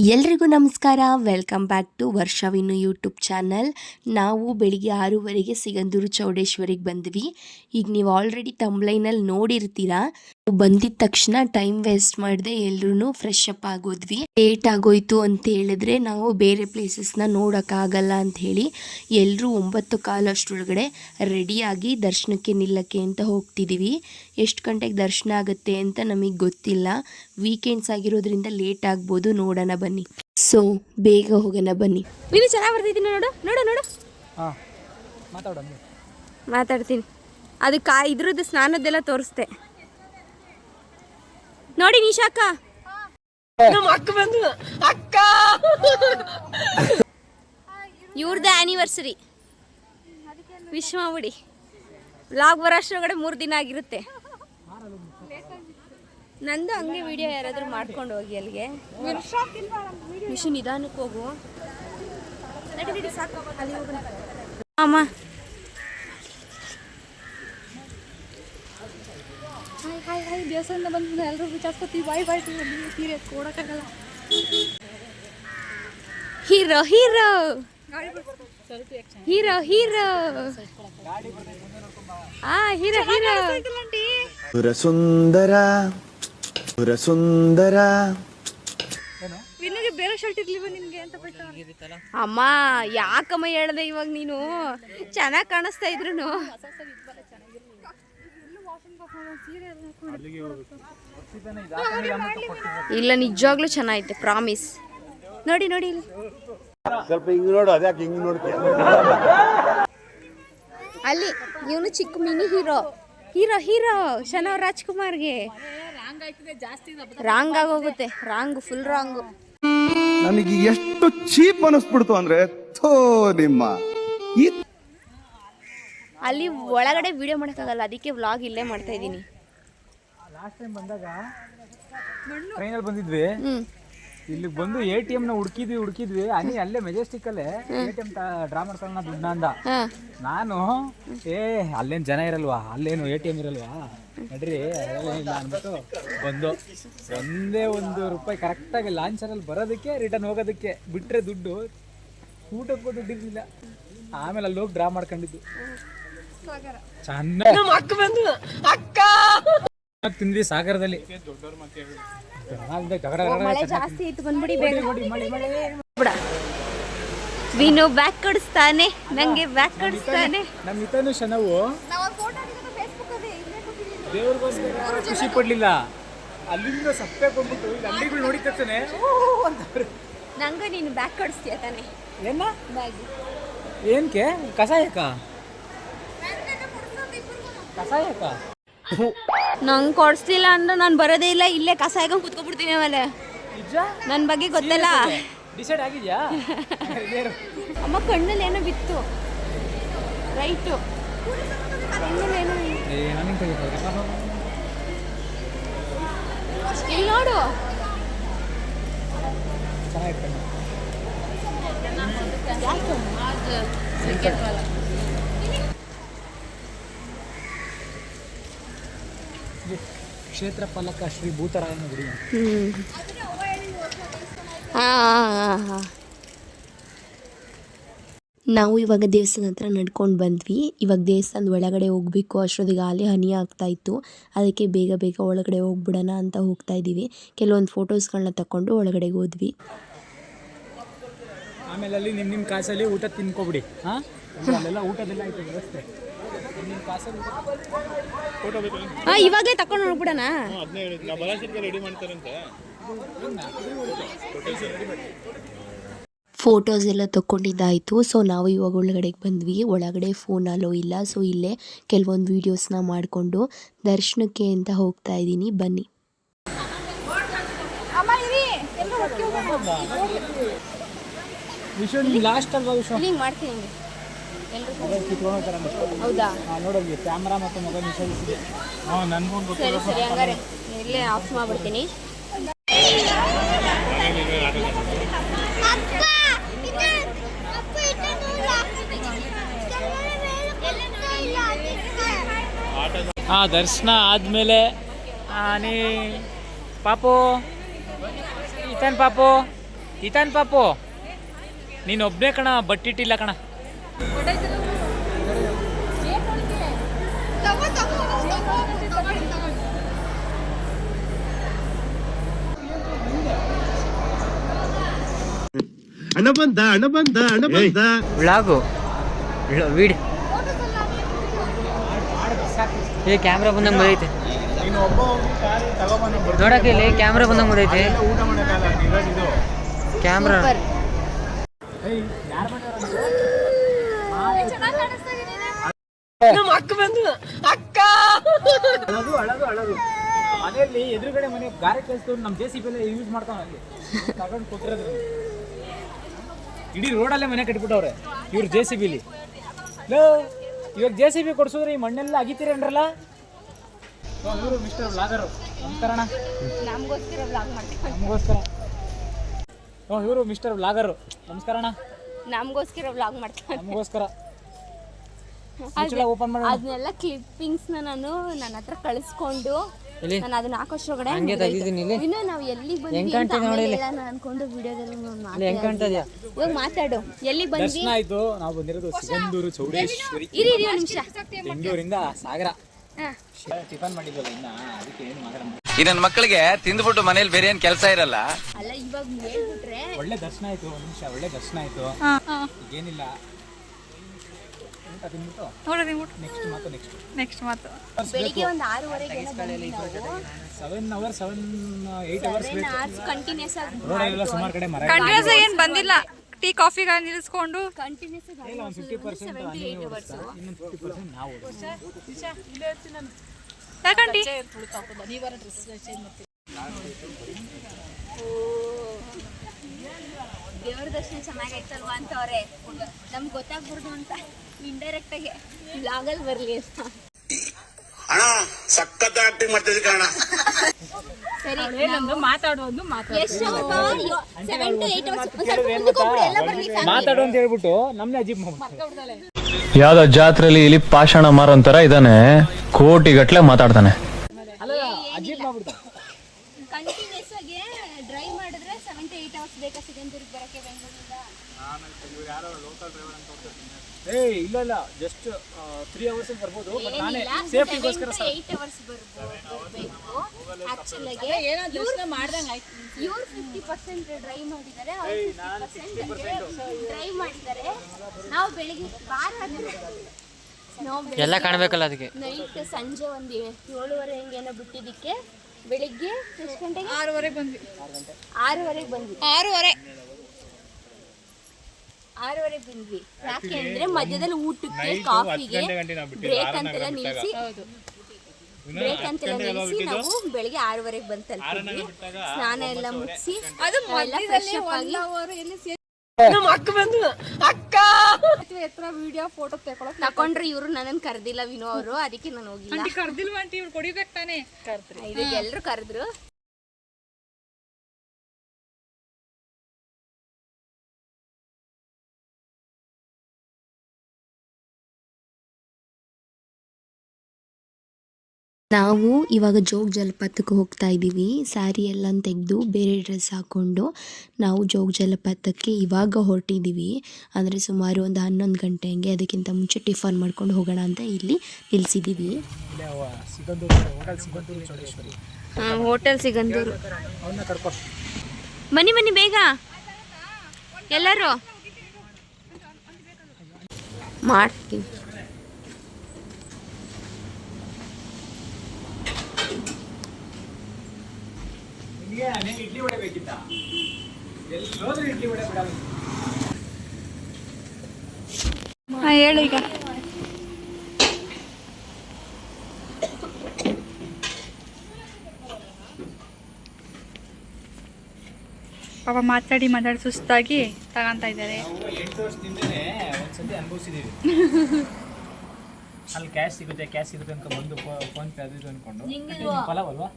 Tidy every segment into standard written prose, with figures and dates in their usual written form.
ಎಲ್ರಿಗೂ ನಮಸ್ಕಾರ. Welcome back to ವರ್ಷವಿನ್ನು ಯೂಟ್ಯೂಬ್ ಚಾನಲ್. ನಾವು ಬೆಳಿಗ್ಗೆ 6:30ಗೆ ಸಿಗಂದೂರು ಚೌಡೇಶ್ವರಿಗೆ ಬಂದ್ವಿ. ಈಗ ನೀವು ಆಲ್ರೆಡಿ ತಮ್ಲೈನಲ್ಲಿ ನೋಡಿರ್ತೀರಾ. ಬಂದಿದ ತಕ್ಷಣ ಟೈಮ್ ವೇಸ್ಟ್ ಮಾಡದೆ ಎಲ್ಲರೂ ಫ್ರೆಶ್ ಅಪ್ ಆಗೋದ್ವಿ. ಲೇಟ್ ಆಗೋಯ್ತು ಅಂತ ಹೇಳಿದ್ರೆ ನಾವು ಬೇರೆ ಪ್ಲೇಸಸ್ನ ನೋಡೋಕ್ಕಾಗಲ್ಲ ಅಂತ ಹೇಳಿ ಎಲ್ಲರೂ 9:15 ಅಷ್ಟರೊಳಗಡೆ ರೆಡಿಯಾಗಿ ದರ್ಶನಕ್ಕೆ ನಿಲ್ಲಕ್ಕೆ ಅಂತ ಹೋಗ್ತಿದ್ದೀವಿ. ಎಷ್ಟು ಗಂಟೆಗೆ ದರ್ಶನ ಆಗುತ್ತೆ ಅಂತ ನಮಗೆ ಗೊತ್ತಿಲ್ಲ. ವೀಕೆಂಡ್ಸ್ ಆಗಿರೋದ್ರಿಂದ ಲೇಟ್ ಆಗ್ಬೋದು, ನೋಡೋಣ ಬನ್ನಿ. ಸೊ ಬೇಗ ಹೋಗೋಣ ಬನ್ನಿ. ನೀನು ಚೆನ್ನಾಗಿ ಬರ್ತಿದ್ದೀನಿ, ನೋಡು ನೋಡು ನೋಡು. ಮಾತಾಡ್ತೀನಿ. ಅದಕ್ಕೆ ಇದ್ರದ್ದು ಸ್ನಾನದ್ದೆಲ್ಲ ತೋರಿಸ್ದೆ ನೋಡಿ. ನಿಶಾಕ ಇವ್ರದ್ದು ಆ್ಯನಿವರ್ಸರಿ ವಿಶ್ ಮಾಡ್ಬಿಡಿ. ವ್ಲಾಗ್ ಬರೋಷ್ಟರೊಳಗಡೆ 3 ದಿನ ಆಗಿರುತ್ತೆ. ನಂದು ಹಂಗೆ ವಿಡಿಯೋ ಯಾರಾದರೂ ಮಾಡ್ಕೊಂಡು ಹೋಗಿ ಅಲ್ಲಿಗೆ. ವಿಶು ನಿಧಾನಕ್ಕೆ ಹೋಗು. ಅಮ್ಮ ಹಾಯ್ ದೇವಸ್ಥಾನದಿಂದ ಬಂದು ಎಲ್ಲರೂ ವಿಚಾರಿಸ್ಕೊತೀವಿ. ಬಾಯ್ ತೀರೆ ಕೊಡೋಕ್ಕಾಗಲ್ಲ. Hero hero hero hero hero hero ಸುಂದರ ಸುಂದರ. ಬೇರೆ ಶರ್ಟ್ ಇರ್ಲಿವ ನಿನ್ಗೆ ಅಂತ ಅಮ್ಮ. ಯಾಕಮ್ಮ ಹೇಳ್ದೆ ಇವಾಗ ನೀನು? ಚೆನ್ನಾಗಿ ಕಾಣಿಸ್ತಾ ಇದ್ರು. ಇಲ್ಲ ನಿಜವಾಗ್ಲೂ ಚೆನ್ನಾಗೈತೆ, ಪ್ರಾಮಿಸ್. ನೋಡಿ ನೋಡಿ ಇಲ್ಲಿ ಸ್ವಲ್ಪ ಹಿಂಗ್ ನೋಡು. ಅದ್ಯಾಕೆ ಹಿಂಗ್ ನೋಡ್ತೀಯ? ಅಲ್ಲಿ ಇವನು ಚಿಕ್ಕ ಮಿನಿ ಹೀರೋ. ಹೀರೋ ಹೀರೋ ಶನವ್ ರಾಜ್ಕುಮಾರ್ಗೆ ರಾಂಗ್ ಆಗೋಗುತ್ತೆ. Full wrong. ನನಗೆ ಎಷ್ಟು ಚೀಪ್ ಅನಿಸ್ಬಿಡ್ತು ಅಂದ್ರೆ ನಿಮ್ಮ ಅಲ್ಲಿ ಒಳಗಡೆ ವಿಡಿಯೋ ಮಾಡೋಕ್ಕಾಗಲ್ಲ, ಅದಕ್ಕೆ ವ್ಲಾಗ್ ಇಲ್ಲೇ ಮಾಡ್ತಾ ಇದ್ದೀನಿ. ಲಾಸ್ಟ್ ಟೈಮ್ ಬಂದಾಗ ಟ್ರೈನಲ್ಲಿ ಬಂದಿದ್ವಿ. ಇಲ್ಲಿಗೆ ಬಂದು ATM ನ ಹುಡುಕಿದ್ವಿ. ಅಲ್ಲೇ ಮೆಜೆಸ್ಟಿಕ್ ಅಲ್ಲೇ ATM ಡ್ರಾ ಮಾಡ್ಕೊಳ್ಳೋಣ ದುಡ್ಡ ಅಂದ. ನಾನು ಅಲ್ಲೇನು ಜನ ಇರಲ್ವಾ, ಅಲ್ಲೇನು ATM ಇರಲ್ವಾ, ನಡ್ರಿ ಇಲ್ಲ ಅಂದ್ಬಿಟ್ಟು ಬಂದು ಒಂದೇ ₹1 ಕರೆಕ್ಟಾಗಿ ಲಾಂಚರಲ್ಲಿ ಬರೋದಕ್ಕೆ ರಿಟರ್ನ್ ಹೋಗೋದಕ್ಕೆ ಬಿಟ್ರೆ ದುಡ್ಡು ಊಟಕ್ಕೂ ದುಡ್ಡು ಇರಲಿಲ್ಲ. ಆಮೇಲೆ ಅಲ್ಲಿ ಹೋಗಿ ಡ್ರಾ ಮಾಡ್ಕೊಂಡಿದ್ದು. ಚೆನ್ನಾಗಿ ತಿಂದ್ವಿ ಸಾಗರದಲ್ಲಿ. ಮಳೆ ಜಾಸ್ತಿ ಇತ್ತು, ಬಂದ್ಬಿಡಿ ಬೇಗ. ವಿನು ಬ್ಯಾಗ್ ಕಡಿಸ್ತಾನೆ, ನಂಗೆ ಬ್ಯಾಗ್ ಕಡಿಸ್ತಾನೆ. ನಮ್ಮ ಇತನು ಶನವು ದೇವ್ರಿಗೋಸ್ಕರ ಖುಷಿ ಪಡ್ಲಿಲ್ಲ. ಅಲ್ಲಿಂದ ಸಪ್ಪೆ ಬಂದ್ಬಿಟ್ಟು ಇಲ್ಲಿ ಅಂಗಡಿಗಳು ನೋಡಿ ತಕ್ಷಣ ನಂಗೆ ನೀನು ಬ್ಯಾಗ್ ಕಡಿಸ್ತೀಯ ತಾನೆ? ಏನ ಏನಕ್ಕೆ? ಕಸಾಯಕ ನಂಗೆ ಕೊಡಿಸ್ಲಿಲ್ಲ ಅಂದ್ರೆ ನಾನು ಬರೋದೇ ಇಲ್ಲ. ಇಲ್ಲೇ ಕಸ ಹಾಕೊಂಡು ಕುತ್ಕೊಬಿಡ್ತೀನಿ. ಆಮೇಲೆ ನನ್ನ ಬಗ್ಗೆ ಗೊತ್ತಲ್ಲ. ಡಿಸೈಡ್ ಆಗಿದ್ಯಾ? ಅಮ್ಮ ಕಣ್ಣಲ್ಲಿ ಏನೋ ಬಿತ್ತು. ರೈಟು ಕಣ್ಣಲ್ಲಿ ಇಲ್ಲಿ ನೋಡು. ಕ್ಷೇತ್ರ ಪಾಲಕ ಶ್ರೀ ಭೂತರಾಯನ ಗುಡಿ. ನಾವು ಇವಾಗ ದೇವಸ್ಥಾನ ಹತ್ರ ನಡ್ಕೊಂಡು ಬಂದ್ವಿ. ಇವಾಗ ದೇವಸ್ಥಾನದ ಒಳಗಡೆ ಹೋಗಬೇಕು. ಅಷ್ಟೊತ್ತಿಗೆ ಆಲೆ ಹನಿ ಆಗ್ತಾ ಇತ್ತು. ಅದಕ್ಕೆ ಬೇಗ ಬೇಗ ಒಳಗಡೆ ಹೋಗ್ಬಿಡೋಣ ಅಂತ ಹೋಗ್ತಾ ಇದ್ದೀವಿ. ಕೆಲವೊಂದು ಫೋಟೋಸ್ಗಳನ್ನ ತಗೊಂಡು ಒಳಗಡೆಗೆ ಹೋದ್ವಿ. ಆಮೇಲೆ ಅಲ್ಲಿ ನಿಮ್ಮ ಕಾಸಲ್ಲಿ ಊಟ ತಿನ್ಕೊಬಿಡಿ. ಅಲ್ಲೆಲ್ಲ ಊಟದೆಲ್ಲ ಆಯ್ತು ವ್ಯವಸ್ಥೆ. ಇವಾಗಲೇ ತಕೊಂಡು ಹೋಗ್ಬಿಡೋಣ. ಫೋಟೋಸ್ ಎಲ್ಲ ತಗೊಂಡಿದ್ದಾಯಿತು. ಸೊ ನಾವು ಇವಾಗ ಒಳಗಡೆಗೆ ಬಂದ್ವಿ. ಒಳಗಡೆ ಫೋನ್ ಅಲೋ ಇಲ್ಲ. ಸೊ ಇಲ್ಲೇ ಕೆಲವೊಂದು ವೀಡಿಯೋಸ್ನ ಮಾಡಿಕೊಂಡು ದರ್ಶನಕ್ಕೆ ಅಂತ ಹೋಗ್ತಾ ಇದ್ದೀನಿ. ಬನ್ನಿ. ಲಾಸ್ಟ್ ಅಲ್ವಾ ವಿಷಯ ಮಾಡ್ತೀನಿ. ಹೌದಾ? ನೋಡೋದು ಕ್ಯಾಮ್ರಾ ಮತ್ತು ಮೊಬೈಲ್ ನಿಷೇಧಿಸಿದೆ. ನನಗೂ ಸರಿ ಸರಿ, ಹಂಗಾರೆ ಇಲ್ಲೇ ಆಫ್ ಮಾಡ್ಬಿಡ್ತೀನಿ. ದರ್ಶನ ಆದಮೇಲೆ ನೀ ಪಾಪು ಈತನ್ ಪಾಪು ಈತಾನ್ ಪಾಪು ನೀನು ಒಬ್ಬನೇ ಕಣ ಬಟ್ಟಿಟ್ಟಿಲ್ಲ ಕಣ. ಹಣ ಬಂದ ವ್ಲಾಗು ವಿಡಿಯೋ ಏ ಕ್ಯಾಮ್ರಾ ಬಂದಂಗೆ ಬರೈತೆ ನೋಡಕ್ಕೆ ಇಲ್ಲಿ ಕ್ಯಾಮ್ರಾ ಬಂದಂಗೆ ಬರೈತೆ ಕ್ಯಾಮ್ರಾ. ಅಳದು ಮನೆಯಲ್ಲಿ ಎದುರುಗಡೆ ಮನೆ ಗಾರೆ ಕೆಲಸ ನಮ್ಮ JCB ಯೂಸ್ ಮಾಡ್ತಾವ ಅಲ್ಲಿ ತಗೊಂಡು ಕೊಟ್ಟಿರೋದು. ಇಡೀ ರೋಡಲ್ಲೇ ಮನೆ ಕಟ್ಬಿಟ್ಟವ್ರೆ ಇವ್ರು JCB. ಇವಾಗ JCB ಕೊಡ್ಸಿದ್ರೆ ಈ ಮಣ್ಣೆಲ್ಲ ಅಗಿತೀರೇನ್ರಲ್ಲ. ಇವರು ಮಿಸ್ಟರ್ ವ್ಲಾಗರು. ನಮಸ್ಕಾರ. ನಮಗೋಸ್ಕರ ಇವರು ಮಿಸ್ಟರ್ ವ್ಲಾಗರು. ನಮಸ್ಕಾರ. ನಮಗೋಸ್ಕರ ವ್ಲಾಗ್ ಮಾಡ್ತಾರೆ. ನಮಗೋಸ್ಕರ ಓಪನ್ ಮಾಡಿ ಅದನ್ನೆಲ್ಲ ಕ್ಲಿಪ್ಪಿಂಗ್ಸ್ನ ನಾನು ನನ್ನ ಹತ್ರ ಕಳಿಸ್ಕೊಂಡು ನಾನು ಅದನ್ನ ಹಾಕೋಷ್ಟ್ರೊಳಗಡೆ ಇನ್ನು ನಾವು ಎಲ್ಲಿಗೆ ಬಂದ್ವಿ ಅಂತ ಹೇಳೋಣ ಅನ್ಕೊಂಡು ವಿಡಿಯೋದಲ್ಲಿ ಇವಾಗ ಮಾತಾಡು. ಎಲ್ಲಿ ಬಂದ್ವಿ? ಆಯ್ತು, ನಾವು ಬಂದಿರೋದು ಸಿಗಂದೂರು ಚೌಡೇಶ್ವರಿ. ಇರಿ ಒಂದು ನಿಮಿಷ. ಬೆಂಗಳೂರಿಂದ ಸಾಗರ ಟಿಫನ್ ಮಾಡಿದ್ವಲ್ಲ ಇನ್ನ ಅದಕ್ಕೆ ಏನು ಮಾತಾಡ. ಈ ನನ್ನ ಮಕ್ಕಳಿಗೆ ತಿಂದ್ಬಿಟ್ಟು ಮನೇಲಿ ಬೇರೆ ಏನ್ ಕೆಲಸ ಇರಲ್ಲ. ಅಲ್ಲ ಇವಾಗ ಹೇಳ್ಬಿಟ್ರೆ ಒಳ್ಳೆ ದರ್ಶನ ಆಯ್ತು. ಒಂದು ನಿಮಿಷ, ಒಳ್ಳೆ ದರ್ಶನ ಆಯ್ತು. ಏನಿಲ್ಲ ನೆಕ್ಸ್ಟ್ ಮಾತು ಬೆಳಿಗ್ಗೆ ಒಂದು 6:30ಗೆ 7 hours ಕಂಟಿನ್ಯೂಸ್ ಆಗಿ ರೋಡೆಲ್ಲ ಸುಮಾರು ಕಡೆ ಮರ ಕಂಟಿನ್ಯೂಸ್ ಆಗಿ ಏನು ಬಂದಿಲ್ಲ. ಟೀ ಕಾಫಿಗೆ ನಿಲ್ಲಿಸ್ಕೊಂಡು ಕಂಟಿನ್ಯೂಸ್ ಆಗಿ ಒಂದು 50% ಇನ್ನೊಂದು 50% ನಾವು ಯಾಕಂಟಿ ದೇವ್ರ ದರ್ಶನ ಚೆನ್ನಾಗೈತಲ್ವಾ ಅಂತ ಅವ್ರೆ ನಮ್ಗೆ ಗೊತ್ತಾಗ್ಬಾರ್ದು ಅಂತ ಇಂಡೈರೆಕ್ಟ್ ಆಗಿ ಬ್ಲಾಗಲ್ಲಿ ಬರ್ಲಿ ಅಂತ. ಅಣ್ಣ ಸಖತ್ ಆಕ್ಟಿಂಗ್ ಮಾಡ್ತಿದ್ದೆ ಕಣ. ಸರಿ ಮಾತಾಡೋದು ಎಷ್ಟು 7 to 8 hours ಸ್ವಲ್ಪ ಮುಂದಕ್ಕೋಗ್ಬಿಡಿ, ಎಲ್ಲ ಬರ್ಲಿ ಮಾತಾಡು ಅಂತ ಹೇಳ್ಬಿಟ್ಟು ನಮ್ನೆ ಅಜೀಬ್ ಮಾಡ್ಬಿಡ್ತಾರೆ. ಯಾವ್ದೋ ಜಾತ್ರೆಯಲ್ಲಿ ಇಲ್ಲಿ ಪಾಷಾಣ ಮಾರೋಂತರ ಇದಾನೆ, ಕೋಟಿಗಟ್ಲೆ ಮಾತಾಡ್ತಾನೆ. ಅಲ್ಲ ಅಜೀಬ್ ಮಾಡ್ಬಿಡ್ತಾರೆ. ಕಂಟಿನ್ಯೂಸ್ ಆಗಿ ಡ್ರೈವ್ ಮಾಡಿದ್ರೆ 7 to 8 hours ಬೇಕಾ ಸಿಗಂದೂರಿಗೆ ಬರಕ್ಕೆ ಬೆಂಗಳೂರಿಂದ? ಇಲ್ಲ ಜಸ್ಟ್ 3 hours ಬರ್ಬೋದು. ಬಟ್ ನಾನೇ ಸೇಫ್ಟಿಗೋಸ್ಕರ 8 hours ಬರ್ಬೇಕು. ಆಕ್ಚುಲಿ ಇವ್ರು 50% ಡ್ರೈವ್ ಮಾಡಿದ್ದಾರೆ, ಅವ್ರು 50% ಡ್ರೈವ್ ಮಾಡಿದ್ದಾರೆ. ನಾವು ಬೆಳಿಗ್ಗೆ ಎಲ್ಲ ಕಾಣಬೇಕಲ್ಲ ಅದಕ್ಕೆ. ನೈಟ್ ಸಂಜೆ ಒಂದು 7:30 ಹಿಂಗೇನೋ ಬಿಟ್ಟಿದ್ದಕ್ಕೆ ಬೆಳಿಗ್ಗೆ ಎಷ್ಟು ಗಂಟೆಗೆ? 6:30 ಬಂದ್ವಿ. 6:30 ಬಂದ್ವಿ. 6:30 ಬಂದ್ವಿ. ಯಾಕೆ ಅಂದ್ರೆ ಮಧ್ಯದಲ್ಲಿ ಊಟಕ್ಕೆ ಕಾಫಿಗೆ ಬ್ರೇಕ್ ಅಂತೆಲ್ಲ ನಿಲ್ಲಿಸಿ ನಾವು ಬೆಳಿಗ್ಗೆ 6:30 ಬಂದು ತಲುಪಿದ್ವಿ. ಸ್ನಾನ ಎಲ್ಲ ಮುಗಿಸಿ ವಿಡಿಯೋ ಫೋಟೋ ತಕೊಂಡ್ರೆ ಇವರು ನನ್ನನ್ನು ಕರೆದಿಲ್ಲ ವಿನೋ ಅವರು, ಅದಕ್ಕೆ ನಾನು ಹೋಗಿಲ್ಲ. ಕರ್ದಿಲ್ವಾ ಆಂಟಿ? ಇವ್ರು ಕೊಡಿಬೇಕು ತಾನೇ. ಇದಕ್ಕೆ ಎಲ್ಲರೂ ಕರೆದ್ರು. ನಾವು ಇವಾಗ ಜೋಗ ಜಲಪಾತಕ್ಕೆ ಹೋಗ್ತಾ ಇದ್ದೀವಿ. ಸ್ಯಾರಿ ಎಲ್ಲ ತೆಗೆದು ಬೇರೆ ಡ್ರೆಸ್ ಹಾಕ್ಕೊಂಡು ನಾವು ಜೋಗ ಜಲಪಾತಕ್ಕೆ ಇವಾಗ ಹೊರಟಿದ್ದೀವಿ. ಅಂದರೆ ಸುಮಾರು ಒಂದು 11 ಗಂಟೆ ಹಂಗೆ. ಅದಕ್ಕಿಂತ ಮುಂಚೆ ಟಿಫನ್ ಮಾಡ್ಕೊಂಡು ಹೋಗೋಣ ಅಂತ ಇಲ್ಲಿ ನಿಲ್ಲಿಸಿದ್ದೀವಿ. ಹೋಟೆಲ್ ಸಿಗಂದೂರು. ಬನ್ನಿ ಬೇಗ ಎಲ್ಲರೂ ಮಾಡ್ತೀವಿ. ಇಡ್ಲಿ ವಡೆ ಬೇಕಿತ್ತ? ಎಲ್ಲೋದ್ರೂ ಇಡ್ಲಿ ವಡೆ ಬಿಡಲ್ಲ. ಹೇಳು ಈಗ. ಪಾಪ ಮಾತಾಡಿ ಸುಸ್ತಾಗಿ ತಗೊಂತ ಇದ್ದಾರೆ. 8 ವರ್ಷದಿಂದನೇ ಒಂದ್ಸತಿ ಅನುಭವಿಸಿದೀವಿ. ಅಲ್ಲಿ ಕ್ಯಾಶ್ ಸಿಗುತ್ತೆ ಅಂತ ಬಂದು ಫೋನ್ ಪೇ ಅದು ಇದು ಅನ್ಕೊಂಡು ಪಲಾವ್ ಅಲ್ವಾ?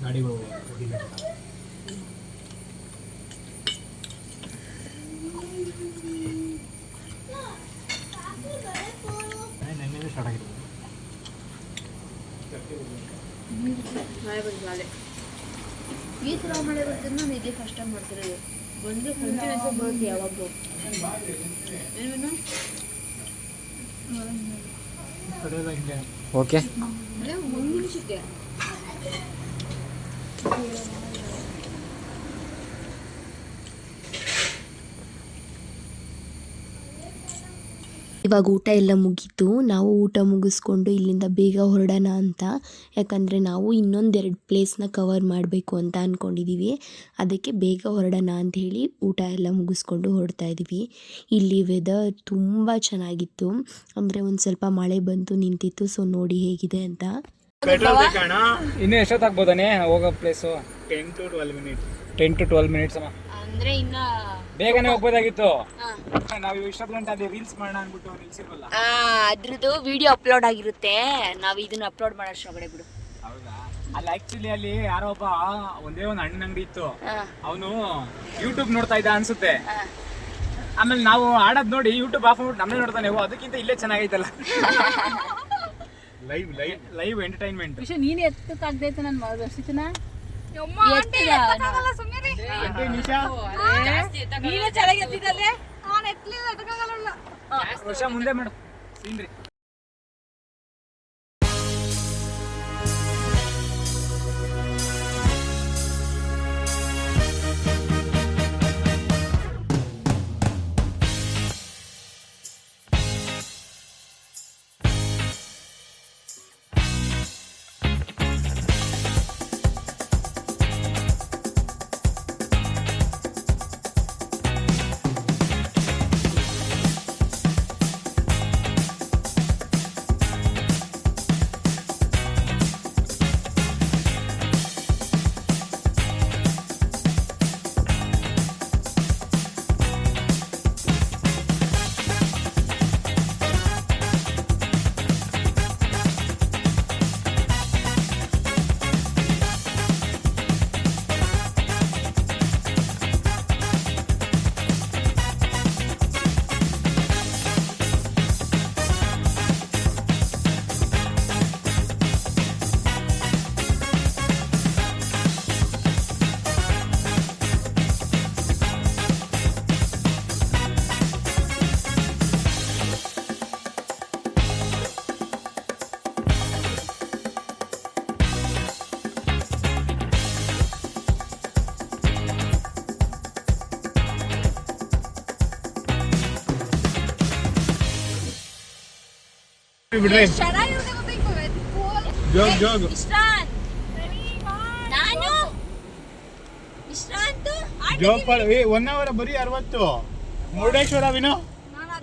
ಗಾಡಿಗಳು ಮಳೆ ಬಂದು ಮಳೆ ಈ ಥರ ಮಳೆ ಬರ್ತದೆ. ನಾನು ಇದೇ ಫಸ್ಟ್ ಟೈಮ್ ಮಾಡ್ತಿರೋದು. ಒಂದು ಕಂಟಿನ್ಯೂಸ್ ಬರುತ್ತೆ ಯಾವಾಗಲೂ. ಓಕೆ ಒಂದು ನಿಮಿಷಕ್ಕೆ ಇವಾಗ ಊಟ ಎಲ್ಲ ಮುಗೀತು. ನಾವು ಊಟ ಮುಗಿಸ್ಕೊಂಡು ಇಲ್ಲಿಂದ ಬೇಗ ಹೊರಡೋಣ ಅಂತ, ಯಾಕಂದರೆ ನಾವು ಇನ್ನೊಂದೆರಡು ಪ್ಲೇಸ್ನ ಕವರ್ ಮಾಡಬೇಕು ಅಂತ ಅಂದ್ಕೊಂಡಿದ್ದೀವಿ. ಅದಕ್ಕೆ ಬೇಗ ಹೊರಡೋಣ ಅಂಥೇಳಿ ಊಟ ಎಲ್ಲ ಮುಗಿಸ್ಕೊಂಡು ಹೊರಡ್ತಾ ಇದ್ದೀವಿ. ಇಲ್ಲಿ ವೆದರ್ ತುಂಬ ಚೆನ್ನಾಗಿತ್ತು, ಅಂದರೆ ಒಂದು ಸ್ವಲ್ಪ ಮಳೆ ಬಂತು ನಿಂತಿತ್ತು. ಸೊ ನೋಡಿ ಹೇಗಿದೆ ಅಂತ. ಇನ್ನೂ ಎಷ್ಟೊತ್ತಾಗ್ಬೋದಾನೆ ಹೋಗೋ ಪ್ಲೇಸು? 10 to 12 ಮಿನಿಟ್ಸ್ ಅಮ್ಮ. ಅಂದರೆ ಇನ್ನ ಬೇಗನೆ ಹೋಗ್ಬೋದಾಗಿತ್ತು. ನಾವು ಇಷ್ಟೊತ್ತು ಗಂಟೆ ಅದೇ ರೀಲ್ಸ್ ಮಾಡೋಣ ಅಂದ್ಬಿಟ್ಟು ನಿಲ್ಸಿರ್ವಲ್ಲ. ಅದ್ರದ್ದು ವಿಡಿಯೋ ಅಪ್ಲೋಡ್ ಆಗಿರುತ್ತೆ. ನಾವು ಇದನ್ನ ಅಪ್ಲೋಡ್ ಮಾಡೋಷ್ಟ್ರೊಳಗಡೆ ಬಿಡು. ಹೌದಾ? ಅಲ್ಲಿ ಆಕ್ಚುಲಿ ಅಲ್ಲಿ ಯಾರೋ ಒಬ್ಬ ಒಂದೇ ಒಂದು ಹಣ್ಣಿನ ಅಂಗಡಿ ಇತ್ತು, ಅವನು ಯೂಟ್ಯೂಬ್ ನೋಡ್ತಾ ಇದ್ದ ಅನ್ಸುತ್ತೆ. ಆಮೇಲೆ ನಾವು ಆಡೋದ್ ನೋಡಿ ಯೂಟ್ಯೂಬ್ ಆಫ್ ಮಾಡ್ಬಿಟ್ಟು ನಮ್ಮನೆ ನೋಡ್ತಾನೆ. ಅದಕ್ಕಿಂತ ಇಲ್ಲೇ ಚೆನ್ನಾಗೈತಲ್ಲ. Live entertainment. ನೀನು ಎತ್ತಕ್ಕಾಗ್ದೈತೆ ನಾನು ವರ್ಷಿತನ ವರ್ಷ ಮುಂದೆ ಮಾಡು ಸೀನ್ರಿ. ಒನ್ ಅವರ್ ಬರೀ 60. ಮುರುಡೇಶ್ವರ ವಿನೋ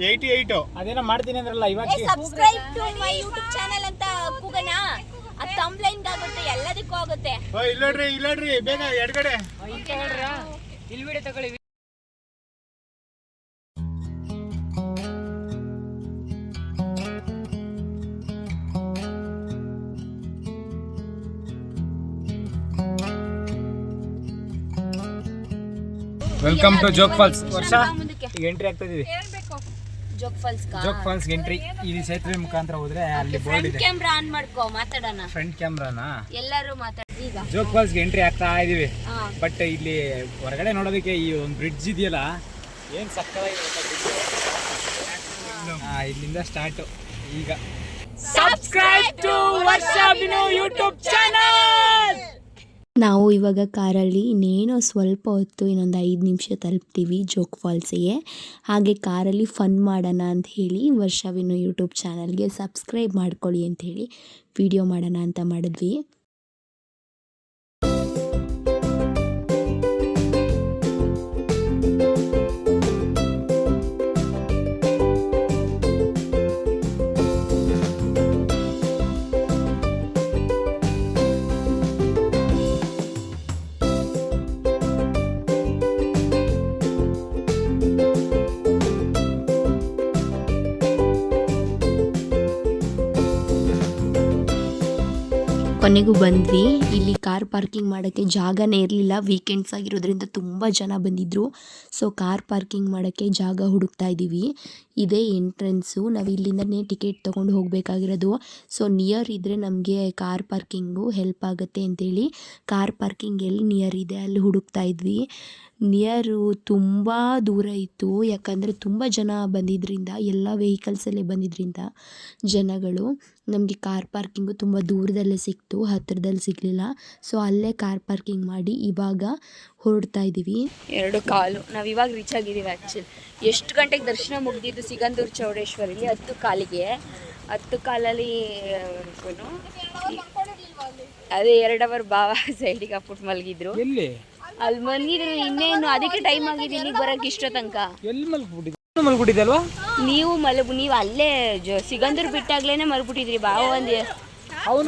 88. ಅದೇನೋ ಮಾಡ್ತೀನಿ ಅಂದ್ರಲ್ಲ ಇವಾಗ. Subscribe to my YouTube channel ಅಂತ ಕೂಗಣ. ಅದು ಥಂಬ್ಲೈನ್ ಆಗುತ್ತೆ, ಎಲ್ಲದಕ್ಕೂ ಆಗುತ್ತೆ. ಇಲ್ಲೋಡ್ರಿ ಬೇಗ ಎಡಗಡೆ ಇಲ್ಲಿ ವಿಡಿಯೋ ತಗೊಳ್ಳಿ. Welcome to Jog falls. ವರ್ಷ ಈಗ ಎಂಟ್ರಿ ಆಗ್ತಾ ಇದೀವಿ. Jog falls entry. ಈ ಸೇತುವೆ ಮುಖಾಂತರ ಹೋದ್ರೆ ಅಲ್ಲಿ ಬೋರ್ಡ್ ಇದೆ. ಕ್ಯಾಮೆರಾ ಆನ್ ಮಾಡ್ಕೋ, ಮಾತಾಡೋಣ. ಫ್ರಂಟ್ ಕ್ಯಾಮ್ರಾನಾ? ಎಲ್ಲರೂ ಮಾತಾಡಿ. ಈಗ ಜೋಗ್ ಫಾಲ್ಸ್ ಎಂಟ್ರಿ ಆಗ್ತಾ ಇದೀವಿ. ಬಟ್ ಇಲ್ಲಿ ಹೊರಗಡೆ ನೋಡೋದಕ್ಕೆ ಈ ಒಂದು ಬ್ರಿಡ್ಜ್ ಇದೆಯಲ್ಲ, ಏನ್ ಸಕ್ಕತ್ತಾಗಿದೆ. ಇಲ್ಲಿಂದ ಸ್ಟಾರ್ಟ್. ಈಗ ಸಬ್ಸ್ಕ್ರೈಬ್ ಟು ವರ್ಷ ವಿನೋ ಯೂಟ್ಯೂಬ್ ಚಾನಲ್. ನಾವು ಇವಾಗ ಕಾರಲ್ಲಿ ಇನ್ನೇನೋ ಸ್ವಲ್ಪ ಹೊತ್ತು, ಇನ್ನೊಂದು 5 ನಿಮಿಷ ತಲುಪ್ತೀವಿ ಜೋಗ್ ಫಾಲ್ಸಿಗೆ. ಹಾಗೆ ಕಾರಲ್ಲಿ ಫನ್ ಮಾಡೋಣ ಅಂತ ಹೇಳಿ ವರ್ಷ ವಿನೋ ಯೂಟ್ಯೂಬ್ ಚಾನಲ್ಗೆ ಸಬ್ಸ್ಕ್ರೈಬ್ ಮಾಡ್ಕೊಳ್ಳಿ ಅಂಥೇಳಿ ವಿಡಿಯೋ ಮಾಡೋಣ ಅಂತ ಮಾಡಿದ್ವಿ. ಕೊನೆಗೂ ಬಂದ್ವಿ. ಇಲ್ಲಿ ಕಾರ್ ಪಾರ್ಕಿಂಗ್ ಮಾಡೋಕ್ಕೆ ಜಾಗನೇ ಇರಲಿಲ್ಲ. ವೀಕೆಂಡ್ಸ್ ಆಗಿರೋದ್ರಿಂದ ತುಂಬ ಜನ ಬಂದಿದ್ದರು. ಸೊ ಕಾರ್ ಪಾರ್ಕಿಂಗ್ ಮಾಡೋಕ್ಕೆ ಜಾಗ ಹುಡುಕ್ತಾ ಇದ್ದೀವಿ. ಇದೇ ಎಂಟ್ರೆನ್ಸು. ನಾವು ಇಲ್ಲಿಂದನೇ ಟಿಕೆಟ್ ತೊಗೊಂಡು ಹೋಗಬೇಕಾಗಿರೋದು. ಸೊ ನಿಯರ್ ಇದ್ದರೆ ನಮಗೆ ಕಾರ್ ಪಾರ್ಕಿಂಗು ಹೆಲ್ಪ್ ಆಗುತ್ತೆ ಅಂತೇಳಿ ಕಾರ್ ಪಾರ್ಕಿಂಗ್ ಎಲ್ಲಿ ನಿಯರ್ ಇದೆ ಅಲ್ಲಿ ಹುಡುಕ್ತಾ ಇದ್ವಿ. ನಿಯರು ತುಂಬ ದೂರ ಇತ್ತು, ಯಾಕಂದರೆ ತುಂಬ ಜನ ಬಂದಿದ್ದರಿಂದ, ಎಲ್ಲ ವೆಹಿಕಲ್ಸಲ್ಲೇ ಬಂದಿದ್ದರಿಂದ ಜನಗಳು. ನಮಗೆ ಕಾರ್ ಪಾರ್ಕಿಂಗು ತುಂಬ ದೂರದಲ್ಲೇ ಸಿಕ್ತು, ಹತ್ತಿರದಲ್ಲಿ ಸಿಗಲಿಲ್ಲ. ಸೊ ಅಲ್ಲೇ ಕಾರ್ ಪಾರ್ಕಿಂಗ್ ಮಾಡಿ ಇವಾಗ ಹೊರಡ್ತಾ ಇದ್ದೀವಿ. 2:15 ನಾವು ಇವಾಗ ರೀಚ್ ಆಗಿದ್ದೀವಿ. ಆ್ಯಕ್ಚುಲಿ ಎಷ್ಟು ಗಂಟೆಗೆ ದರ್ಶನ ಮುಗಿದಿದ್ದು ಸಿಗಂದೂರು ಚೌಡೇಶ್ವರಿಲಿ? 10:15ಗೆ. 10:15 ಅದೇ 2 ಅವರ್ ಬಾವ ಸೈಡಿಗೆ ಹಾಕ್ಬಿಟ್ಟು ಮಲಗಿದ್ರು. ಎಲ್ಲಿ ಅಲ್ಲಿ ಮಲಗಿದ್ರು. ಇನ್ನೇನು ಅದಕ್ಕೆ ಟೈಮ್ ಆಗಿದೆ ಇಲ್ಲಿಗೆ ಬರೋಕ್ಕೆ ಇಷ್ಟೋ ತನಕ. ಎಲ್ಲಿ ಮಲ್ಬಿಟ್ಟಿದ್ದೆ ಅಲ್ವಾ? ನೀವು ಅಲ್ಲೇ ಸಿಗಂದೂರು ಬಿಟ್ಟಾಗ್ಲೇನೆ ಮಲ್ಬಿಟ್ಟಿದ್ರಿ ಬಾವ. ಒಂದು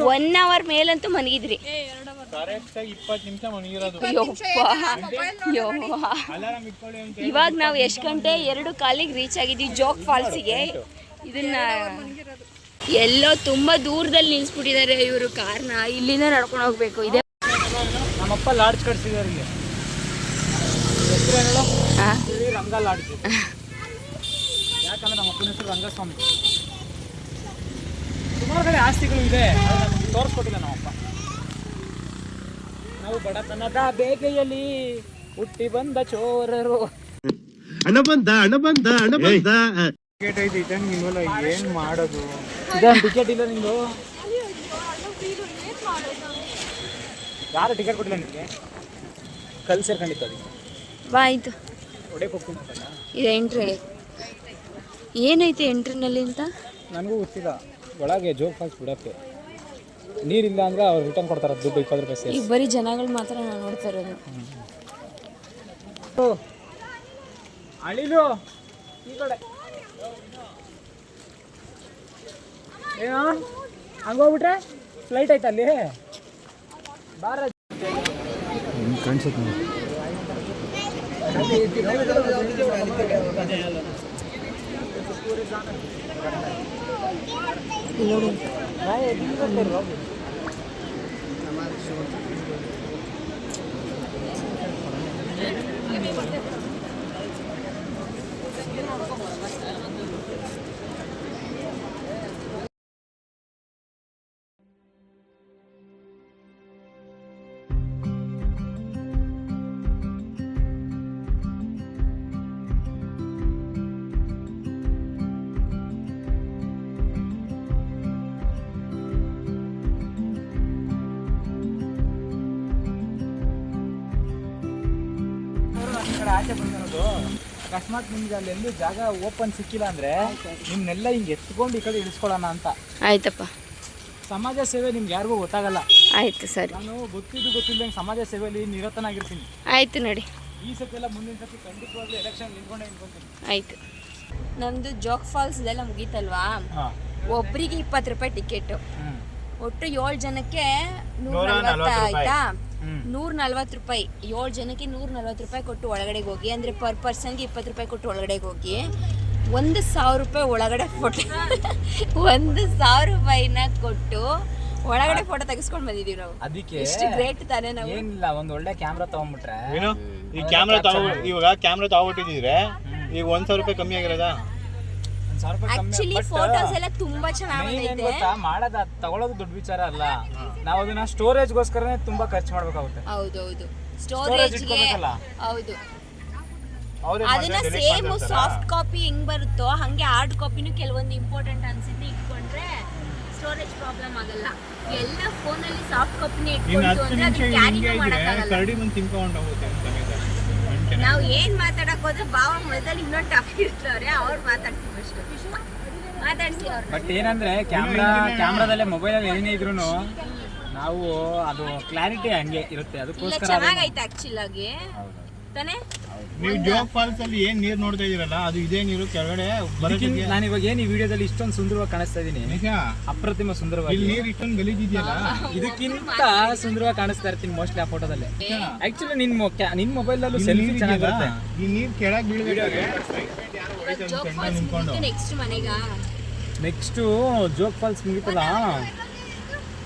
1 ಅವರ್ ಮೇಲಂತೂ ಮಲಗಿದ್ರಿ. 20 ನಿಮಿಷ ಮನಗಿರೋದು. ಇವಾಗ ನಾವು ಎಷ್ಟು ಗಂಟೆ? 2:15ಗೆ ರೀಚ್ ಆಗಿದ್ವಿ ಜೋಗ್ ಫಾಲ್ಸಿಗೆ. ಇದನ್ನ ಎಲ್ಲೋ ತುಂಬಾ ದೂರದಲ್ಲಿ ನಿಲ್ಸ್ಬಿಟ್ಟಿದ್ದಾರೆ ಇವರು ಕಾರ್ನ. ಇಲ್ಲಿಂದ ನಡ್ಕೊಂಡು ಹೋಗ್ಬೇಕು. ಇದೆ ನಮ್ಮಪ್ಪ ಲಾಡ್ಜ್ ಕಟ್ಸಿದ್ದಾರೆ ಇಲ್ಲಿ. ರಂಗ ಲಾಡ್ಜ್. ಯಾಕಂದ್ರೆ ನಮ್ಮ ಅಪ್ಪನ ಹೆಸರು ರಂಗಸ್ವಾಮಿ. ಸುಮಾರು ಕಡೆ ಆಸ್ತಿಗಳು ಇದೆ, ತೋರಿಸ್ಕೊಟ್ಟಿಲ್ಲ ನಮ್ಮಪ್ಪ. ನಾವು ಬಡತನದ ಬೇಗೆಯಲ್ಲಿ ಹುಟ್ಟಿ ಬಂದ ಚೋರರು. ಹಣ ಬಂದ ಟಿಕೆಟ್ ಐತಿ ಇದಂಗಿಲ್ವಲ್ಲ, ಏನ್ ಮಾಡೋದು? ಟಿಕೆಟ್ ಇಲ್ಲ ನಿಂದು? ಯಾರು ಟಿಕೆಟ್ ಕೊಟ್ಟಿಲ್ಲ ನಿಮಗೆ? ಕಲ್ ಸೇರ್ಕೊಂಡಿತ್ತು ಅದಕ್ಕೆ. ಬಾ ಆಯ್ತು. ಹೊಡೆಯಕ್ಕೆ ಹೋಗ್ತೀನಿ. ಇದು ಎಂಟ್ರಿ. ಏನೈತೆ ಎಂಟ್ರಿನಲ್ಲಿ ಅಂತ ನನಗೂ ಗೊತ್ತಿಲ್ಲ. ಒಳಗೆ ಜೋಗ್ ಫಾಲ್ಸ್ ಬಿಡೋಕ್ಕೆ ನೀರಿಲ್ಲ ಅಂದರೆ ಅವ್ರು ರಿಟರ್ನ್ ಕೊಡ್ತಾರೆ ದುಡ್ಡು 20 ರೂಪಾಯಿ. ಈಗ ಬರೀ ಜನಗಳು ಮಾತ್ರ ನಾನು ನೋಡ್ತಾ ಇರೋದು. ಅಳಿಲು ಈ ಕಡೆ ಏನೋ ಹಂಗೋಗ್ಬಿಟ್ರೆ ಫ್ಲೈಟ್ ಐತೆ ಅಲ್ಲಿ. ಬಾರ ಕಾಣಿಸುತ್ತೆ. ಆಚೆ ಬಂದಿರೋದು. ಅಕಸ್ಮಾತ್ ನಿಮ್ಗೆ ಅಲ್ಲಿ ಎಲ್ಲೂ ಜಾಗ ಓಪನ್ ಸಿಕ್ಕಿಲ್ಲ ಅಂದ್ರೆ ನಿಮ್ನೆಲ್ಲ ಹಿಂಗೆ ಎತ್ಕೊಂಡು ಈ ಕಡೆ ಇಳಿಸ್ಕೊಳ್ಳೋಣ ಅಂತ. ಆಯ್ತಪ್ಪ. ಸಮಾಜ ಸೇವೆ ನಿಮ್ಗೆ ಯಾರಿಗೂ ಗೊತ್ತಾಗಲ್ಲ. ಆಯ್ತು ಸರಿ. ನಾನು ಗೊತ್ತಿಲ್ಲದಂಗೆ ಸಮಾಜ ಸೇವೆಯಲ್ಲಿ ನಿರತನಾಗಿರ್ತೀನಿ. ಆಯ್ತು ನೋಡಿ. ಈ ಸತಿ ಎಲ್ಲ ಮುಂದಿನ ಸತಿ ಖಂಡಿತವಾಗ್ಲೂ ಎಲೆಕ್ಷನ್ ನಿಂತ್ಕೊಂಡೇ ನಿಂತ್ಕೊಂತೀನಿ. ಆಯ್ತು. ನಮ್ದು ಜೋಗ್ ಫಾಲ್ಸ್ ಇದೆಲ್ಲ ಮುಗೀತಲ್ವಾ? ಒಬ್ರಿಗೆ 20 ರೂಪಾಯಿ ಟಿಕೆಟ್. ಒಟ್ಟು 7 ಜನಕ್ಕೆ 140 ಆಯ್ತಾ? 140 ರೂಪಾಯಿ. 7 ಜನಕ್ಕೆ 140 ರೂಪಾಯಿ ಕೊಟ್ಟು ಒಳಗಡೆಗೆ ಹೋಗಿ, ಅಂದರೆ ಪರ್ ಪರ್ಸನ್ಗೆ 20 ರೂಪಾಯಿ ಕೊಟ್ಟು ಒಳಗಡೆಗೆ ಹೋಗಿ 1,000 ರೂಪಾಯಿ ಒಳಗಡೆ ಫೋಟೋ 1,000 ರೂಪಾಯಿನ ಕೊಟ್ಟು ಒಳಗಡೆ ಫೋಟೋ ತೆಗೆಸ್ಕೊಂಡು ಬಂದಿದೀವಿ ನಾವು. ಅದಕ್ಕೆ ಎಷ್ಟು ಗ್ರೇಟ್ ತಾನೇ ನಾವು. ಏನಿಲ್ಲ, ಒಂದು ಒಳ್ಳೆ ಕ್ಯಾಮ್ರಾ ತಗೊಂಡ್ಬಿಟ್ರೆ ಈ ಕ್ಯಾಮ್ರಾ ಇವಾಗ ಕ್ಯಾಮ್ರಾ ತಗೊಂಡಿದ್ರೆ ಈಗ 1,000 ರೂಪಾಯಿ ಕಮ್ಮಿ ಆಗಿರೋದಾ? ಆಕ್ಚುಲಿ ಫೋಟೋಸ್ ಎಲ್ಲ ತುಂಬಾ ಚೆನ್ನಾಗಿದೆ. ಮಾಡೋದು ತಗೊಳ್ಳೋದು ದೊಡ್ಡ ವಿಚಾರ ಅಲ್ಲ, ನಾವು ಅದನ್ನ ಸ್ಟೋರೇಜ್ಗೋಸ್ಕರನೇ ತುಂಬಾ ಖರ್ಚು ಮಾಡ್ಬೇಕಾಗುತ್ತೆ. ಹೌದೌದು, ಸ್ಟೋರೇಜ್ಗೆ. ಹೌದು, ಅದನ್ನ ಸೇಮ್ ಸಾಫ್ಟ್ ಕಾಪಿ ಹೆಂಗ್ ಬರುತ್ತೋ ಹಂಗೆ ಹಾರ್ಡ್ ಕಾಪಿನೂ ಕೆಲವೊಂದು ಇಂಪಾರ್ಟೆಂಟ್ ಅನ್ಸುತ್ತೆ ಇಟ್ಕೊಂಡ್ರೆ ಸ್ಟೋರೇಜ್ ಪ್ರಾಬ್ಲಮ್ ಆಗಲ್ಲ. ಎಲ್ಲ ಫೋನಲ್ಲಿ ಸಾಫ್ಟ್ ಕಾಪಿನೇ ಇಟ್ಕೊಂಡು ಅಂದ್ರೆ ಅದು ಕ್ಯಾರಿ ಮಾಡಕ್ಕಾಗಲ್ಲ. ನಾವು ಏನ್ ಮಾತಾಡಕ್ ಹೋದ್ರೆ ಬಾವ ಮೊದಲು ಇನ್ನೊಂದು ಟಾಪಿಕ್ ಇರ್ತಾರೆ, ಅವ್ರು ಮಾತಾಡ್ತೀವಿ ಅಷ್ಟು ಮಾತಾಡ್ಸಿ ಅವ್ರು. ಬಟ್ ಏನಂದ್ರೆ ಕ್ಯಾಮ್ರಾದಲ್ಲೇ ಮೊಬೈಲಲ್ಲಿ ಏನೇ ಇದ್ರು ನಾವು ಅದು ಕ್ಲಾರಿಟಿ ಹಂಗೆ ಇರುತ್ತೆ. ಅದಕ್ಕೋಸ್ಕರ ಚೆನ್ನಾಗೈತೆ ಆಕ್ಚುಲ್ ಆಗಿ ತಾನೇ. ನೀವು ಜೋಗ್ ಫಾಲ್ಸ್ ಅಲ್ಲಿ ಏನ್ ನೀರ್ ನೋಡ್ತಾ ಇದೀರಲ್ಲ, ಅದು ಇದೇ ನೀರು ಕೆಳಗಡೆ. ನಾನು ಇವಾಗ ಏನ್ ಈ ವಿಡಿಯೋದಲ್ಲಿ ಇಷ್ಟೊಂದು ಸುಂದರವಾಗಿ ಕಾಣಿಸ್ತಾ ಇದೀನಿ, ಅಪ್ರತಿಮ ಸುಂದರವಾಗಿ. ನೀರ್ ಇಷ್ಟೊಂದು ಗಲೀಜಿದೆಯಲ್ಲ, ಇದಕ್ಕಿಂತ ಸುಂದರವಾಗಿ ಕಾಣಿಸ್ತಾ ಇರ್ತೀನಿ ಮೋಸ್ಟ್ಲಿ ಆ ಫೋಟೋದಲ್ಲಿ. ಆಕ್ಚುಲಿ ನಿನ್ ಮೊಬೈಲ್ ಅಲ್ಲೂ ಸೆಲ್ಫಿ ಚೆನ್ನಾಗಿರುತ್ತೆ. ಈ ನೀರ್ ಕೆಳಗೆ ಬೀಳ್ಬೇಕಾದ್ರೆ ನೆಕ್ಸ್ಟ್ ಮನೆಗ ನೆಕ್ಸ್ಟ್ ಜೋಗ್ ಫಾಲ್ಸ್ ಮುಗಿತಲ್ಲ,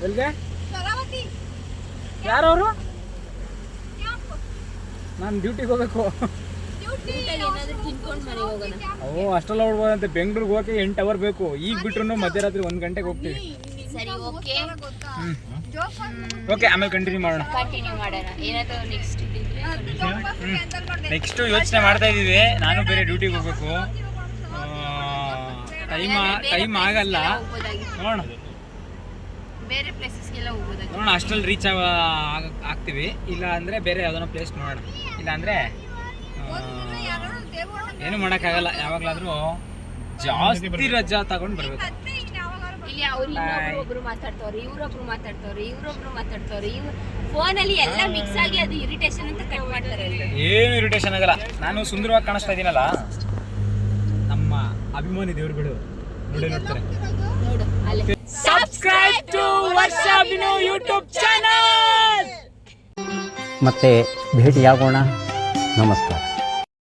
ಎಲ್ಗೆ ಯಾರವರು? ನಾನು ಡ್ಯೂಟಿಗೆ ಹೋಗ್ಬೇಕು. ಏನಾದ್ರೂ ತಿನ್ಕೊಂಡು ಮನೆಗೆ ಹೋಗೋಣ. ಅಷ್ಟೆಲ್ಲ ಹೋಗ್ಬೋದಂತೆ. ಬೆಂಗಳೂರಿಗೆ ಹೋಗಕ್ಕೆ 8 ಅವರ್ ಬೇಕು. ಈಗ ಬಿಟ್ರು ಮಧ್ಯರಾತ್ರಿ 1 ಗಂಟೆಗೆ ಹೋಗ್ತೀವಿ. ಸರಿ, ಓಕೆ ಓಕೆ, ಆಮೇಲೆ ಕಂಟಿನ್ಯೂ ಮಾಡೋಣ. ಏನಾದ್ರು ನೆಕ್ಸ್ಟ್ ಯೋಚನೆ ಮಾಡ್ತಾ ಇದೀವಿ. ನಾನು ಬೇರೆ ಡ್ಯೂಟಿಗೆ ಹೋಗ್ಬೇಕು. ಟೈಮ್ ಆಗಲ್ಲ. ನೋಡೋಣ ಬೇರೆ ಪ್ಲೇಸಸ್ಗೆಲ್ಲ ಹೋಗೋದಾಗಿ ನೋಡೋಣ, ಅಷ್ಟರಲ್ಲಿ ರೀಚ್ ಆಗ್ತೀವಿ. ಇಲ್ಲ ಅಂದರೆ ಬೇರೆ ಯಾವ್ದಾನ ಪ್ಲೇಸ್ ನೋಡೋಣ. ಇಲ್ಲ ಅಂದರೆ ಏನು ಮಾಡೋಕ್ಕಾಗಲ್ಲ. ಯಾವಾಗಲಾದರೂ ಜಾಸ್ತಿ ರಜಾ ತಗೊಂಡು ಬರಬೇಕು. ಇಲ್ಲಿ ಅವ್ರು ಇನ್ನೊಬ್ರು ಮಾತಾಡ್ತವ್ರೆ, ಇವ್ರೊಬ್ರು ಮಾತಾಡ್ತವ್ರೆ, ಫೋನಲ್ಲಿ ಎಲ್ಲ ಮಿಕ್ಸ್ ಆಗಿ ಅದು ಇರಿಟೇಷನ್ ಅಂತ ಕಟ್ ಮಾಡ್ತಾರೆ. ಏನು ಇರಿಟೇಷನ್ ಆಗಲ್ಲ. ನಾನು ಸುಂದರವಾಗಿ ಕಾಣಿಸ್ತಾ ಇದ್ದೀನಲ್ಲ, ನಮ್ಮ ಅಭಿಮಾನಿ ದೇವರುಗಳು ನೋಡ್ತಾರೆ. ನೋಡು ಅಲ್ಲಿ ಸಬ್ಸ್ಕ್ರೈಬ್ ಟು ವರ್ಷವಿನು ಯೂಟ್ಯೂಬ್ ಚಾನಲ್. ಮತ್ತೆ ಭೇಟಿಯಾಗೋಣ. ನಮಸ್ಕಾರ.